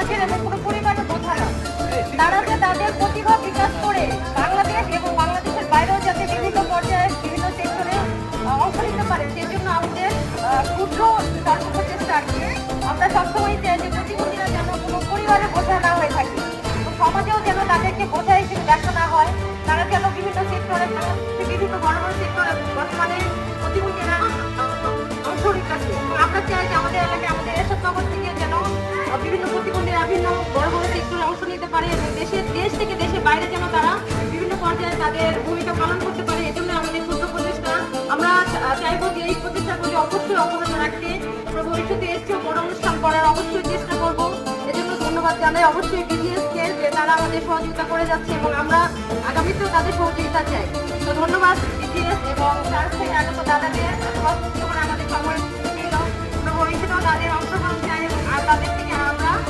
মানুষের এবং কোনো পরিবারের বোঝা না। তারা যে তাদের প্রতিভা বিকাশ করে বাংলাদেশ এবং বাংলাদেশের বাইরেও যাতে বিভিন্ন পর্যায়ে বিভিন্ন সেক্টরে অংশ নিতে পারে, সেজন্য আমাদের ক্ষুদ্র সর্বোচ্চ চেষ্টা আর কি। আমরা সবসময় চাই যে প্রতিবন্ধীরা যেন কোনো পরিবারের বোঝা না হয়ে থাকে, সমাজেও যেন তাদেরকে বোঝা হিসেবে দেখা না হয়। তারা যেন বিভিন্ন সেক্টরে, বিভিন্ন বড় বড় সেক্টরে বর্তমানে প্রতিবন্ধীরা অংশ নিতেছে। আমরা চাই যে আমাদের এলাকায়, আমাদের এরশাদনগর থেকে যেন বিভিন্ন প্রতিবন্ধীরা বিভিন্ন বড় বড় সেক্টরে অংশ নিতে পারে এবং দেশ থেকে দেশের বাইরে যেন তারা বিভিন্ন পর্যায়ে তাদের ভূমিকা পালন করতে পারে। এজন্য আমাদের ক্ষুদ্র প্রচেষ্টা। আমরা চাইবো যে এই প্রচেষ্টাগুলি অবশ্যই অব্যাহত রাখতে, আমরা ভবিষ্যতে এসেও বড় অনুষ্ঠান করার অবশ্যই চেষ্টা করবো। এজন্য ধন্যবাদ জানাই অবশ্যই বিজিএসকে, যে তারা আমাদের সহযোগিতা করে যাচ্ছে এবং আমরা আগামীতেও তাদের সহযোগিতা চাই। তো ধন্যবাদ বিজিএস এবং চার্চ থেকে আগত দাদাকে আমাদের সময় ছিল। আমরা ভবিষ্যতেও তাদের অংশগ্রহণ চাই এবং আর তাদের থেকে আমরা